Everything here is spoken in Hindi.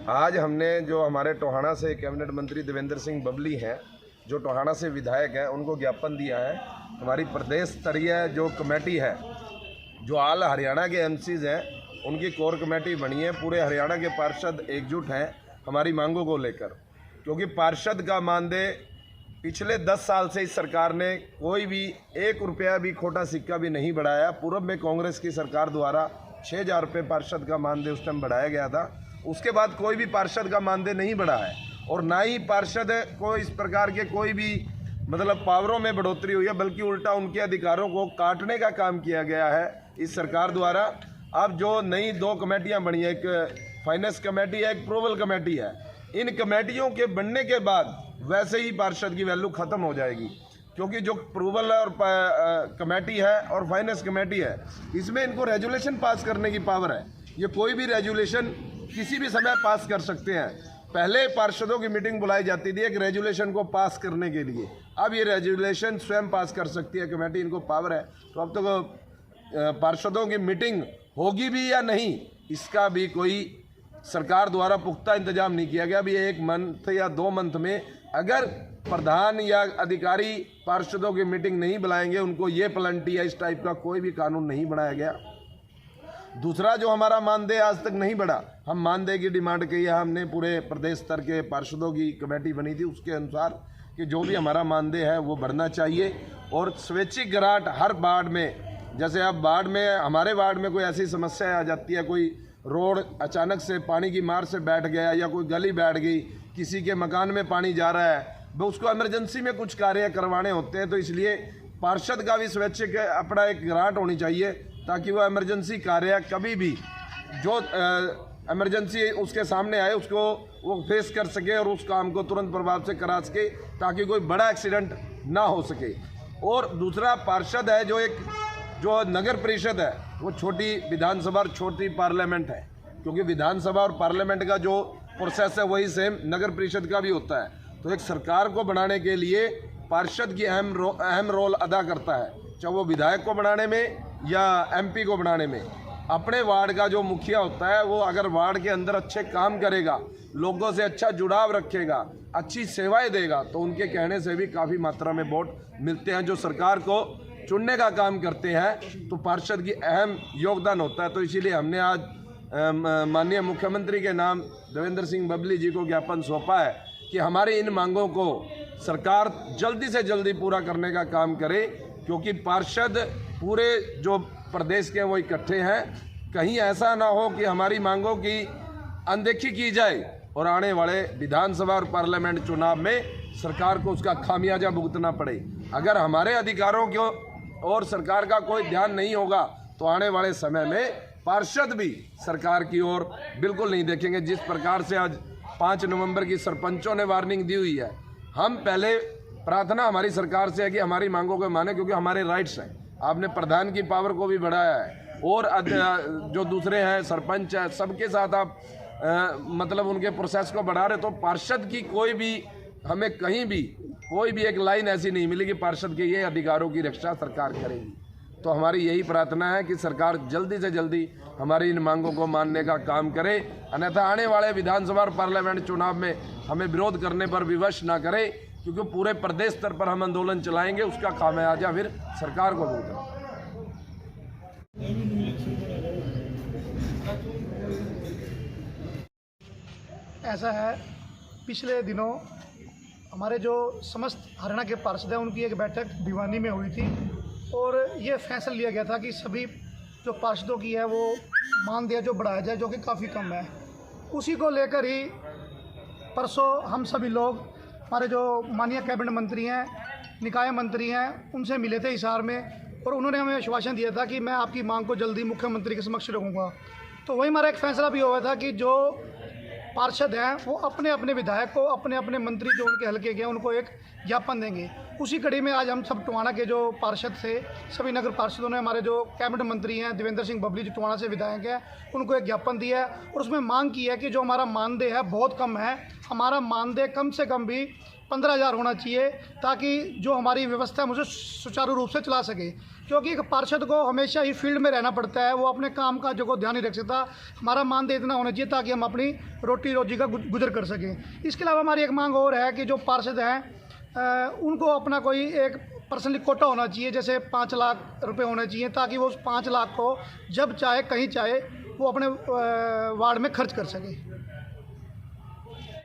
आज हमने जो हमारे टोहाना से कैबिनेट मंत्री देवेंद्र सिंह बबली हैं, जो टोहाना से विधायक हैं, उनको ज्ञापन दिया है। हमारी प्रदेश स्तरीय जो कमेटी है, जो ऑल हरियाणा के एमसीज हैं, उनकी कोर कमेटी बनी है। पूरे हरियाणा के पार्षद एकजुट हैं हमारी मांगों को लेकर, क्योंकि पार्षद का मानदेय पिछले 10 साल से इस सरकार ने कोई भी 1 रुपया भी खोटा सिक्का भी नहीं बढ़ाया। पूर्व में कांग्रेस की सरकार द्वारा 6,000 रुपये पार्षद का मानदेय उस टाइम बढ़ाया गया था। उसके बाद कोई भी पार्षद का मानदेय नहीं बढ़ा है, और ना ही पार्षद को इस प्रकार के कोई भी मतलब पावरों में बढ़ोतरी हुई है, बल्कि उल्टा उनके अधिकारों को काटने का काम किया गया है इस सरकार द्वारा। अब जो नई 2 कमेटियां बनी है, एक फाइनेंस कमेटी है, एक अप्रूवल कमेटी है, इन कमेटियों के बनने के बाद वैसे ही पार्षद की वैल्यू ख़त्म हो जाएगी, क्योंकि जो अप्रूवल और कमेटी है और फाइनेंस कमेटी है, इसमें इनको रेजुलेशन पास करने की पावर है। ये कोई भी रेजुलेशन किसी भी समय पास कर सकते हैं। पहले पार्षदों की मीटिंग बुलाई जाती थी एक रेजुलेशन को पास करने के लिए, अब ये रेजुलेशन स्वयं पास कर सकती है कमेटी, इनको पावर है। तो अब तो पार्षदों की मीटिंग होगी भी या नहीं, इसका भी कोई सरकार द्वारा पुख्ता इंतजाम नहीं किया गया। अभी 1 मंथ या 2 मंथ में अगर प्रधान या अधिकारी पार्षदों की मीटिंग नहीं बुलाएंगे, उनको ये प्लंटी या इस टाइप का कोई भी कानून नहीं बनाया गया। दूसरा, जो हमारा मानदेय आज तक नहीं बढ़ा, हम मानदेय की डिमांड की है। हमने पूरे प्रदेश स्तर के पार्षदों की कमेटी बनी थी, उसके अनुसार कि जो भी हमारा मानदेय है वो बढ़ना चाहिए। और स्वैच्छिक ग्रांट हर वार्ड में, जैसे अब वार्ड में हमारे वार्ड में कोई ऐसी समस्या आ जाती है, कोई रोड अचानक से पानी की मार से बैठ गया या कोई गली बैठ गई, किसी के मकान में पानी जा रहा है, वो उसको इमरजेंसी में कुछ कार्य करवाने होते हैं, तो इसलिए पार्षद का भी स्वैच्छिक अपना एक ग्रांट होनी चाहिए, ताकि वो इमरजेंसी कार्य कभी भी जो इमरजेंसी उसके सामने आए उसको वो फेस कर सके और उस काम को तुरंत प्रभाव से करा सके, ताकि कोई बड़ा एक्सीडेंट ना हो सके। और दूसरा, पार्षद है जो नगर परिषद है, वो छोटी विधानसभा और छोटी पार्लियामेंट है, क्योंकि विधानसभा और पार्लियामेंट का जो प्रोसेस है वही सेम नगर परिषद का भी होता है। तो एक सरकार को बनाने के लिए पार्षद की अहम रोल अदा करता है, चाहे वो विधायक को बनाने में या एमपी को बनाने में। अपने वार्ड का जो मुखिया होता है, वो अगर वार्ड के अंदर अच्छे काम करेगा, लोगों से अच्छा जुड़ाव रखेगा, अच्छी सेवाएं देगा, तो उनके कहने से भी काफ़ी मात्रा में वोट मिलते हैं जो सरकार को चुनने का काम करते हैं। तो पार्षद की अहम योगदान होता है। तो इसीलिए हमने आज माननीय मुख्यमंत्री के नाम देवेंद्र सिंह बबली जी को ज्ञापन सौंपा है कि हमारी इन मांगों को सरकार जल्दी से जल्दी पूरा करने का काम करे, क्योंकि पार्षद पूरे जो प्रदेश के वो इकट्ठे हैं। कहीं ऐसा ना हो कि हमारी मांगों की अनदेखी की जाए और आने वाले विधानसभा और पार्लियामेंट चुनाव में सरकार को उसका खामियाजा भुगतना पड़े। अगर हमारे अधिकारों को और सरकार का कोई ध्यान नहीं होगा, तो आने वाले समय में पार्षद भी सरकार की ओर बिल्कुल नहीं देखेंगे। जिस प्रकार से आज 5 नवंबर की सरपंचों ने वार्निंग दी हुई है, हम पहले प्रार्थना हमारी सरकार से है कि हमारी मांगों को माने, क्योंकि हमारे राइट्स हैं। आपने प्रधान की पावर को भी बढ़ाया है, और जो दूसरे हैं सरपंच है, सबके साथ आप मतलब उनके प्रोसेस को बढ़ा रहे। तो पार्षद की कोई भी हमें कहीं भी कोई भी एक लाइन ऐसी नहीं मिली कि पार्षद के ये अधिकारों की रक्षा सरकार करेगी। तो हमारी यही प्रार्थना है कि सरकार जल्दी से जल्दी हमारी इन मांगों को मानने का काम करे, अन्यथा आने वाले विधानसभा और पार्लियामेंट चुनाव में हमें विरोध करने पर विवश ना करे, क्योंकि पूरे प्रदेश स्तर पर हम आंदोलन चलाएंगे, उसका खामियाजा फिर सरकार को भुगतना। ऐसा है, पिछले दिनों हमारे जो समस्त हरियाणा के पार्षद हैं, उनकी एक बैठक भिवानी में हुई थी, और ये फैसला लिया गया था कि सभी जो पार्षदों की है वो मानदेय जो बढ़ाया जाए, जो कि काफ़ी कम है। उसी को लेकर ही परसों हम सभी लोग, हमारे जो माननीय कैबिनेट मंत्री हैं, निकाय मंत्री हैं, उनसे मिले थे हिसार में, और उन्होंने हमें आश्वासन दिया था कि मैं आपकी मांग को जल्दी मुख्यमंत्री के समक्ष रखूँगा। तो वही हमारा एक फैसला भी हुआ था कि जो पार्षद हैं वो अपने अपने विधायक को, अपने अपने मंत्री जो उनके हल्के के हैं, उनको एक ज्ञापन देंगे। उसी कड़ी में आज हम सब टोहाना के जो पार्षद थे, सभी नगर पार्षदों ने हमारे जो कैबिनेट मंत्री हैं देवेंद्र सिंह बबली जो टोहाना से विधायक हैं, उनको एक ज्ञापन दिया है, और उसमें मांग की है कि जो हमारा मानदेय है बहुत कम है, हमारा मानदेय कम से कम भी 15,000 होना चाहिए, ताकि जो हमारी व्यवस्था है मुझे सुचारू रूप से चला सके। क्योंकि एक पार्षद को हमेशा ही फील्ड में रहना पड़ता है, वो अपने काम का जो को ध्यान नहीं रख सकता। हमारा मानदेय इतना होना चाहिए ताकि हम अपनी रोटी रोजी का गुजर कर सकें। इसके अलावा हमारी एक मांग और है कि जो पार्षद हैं उनको अपना कोई एक पर्सनली कोटा होना चाहिए, जैसे 5 लाख रुपए होने चाहिए, ताकि वो उस 5 लाख को जब चाहे कहीं चाहे वो अपने वार्ड में खर्च कर सके।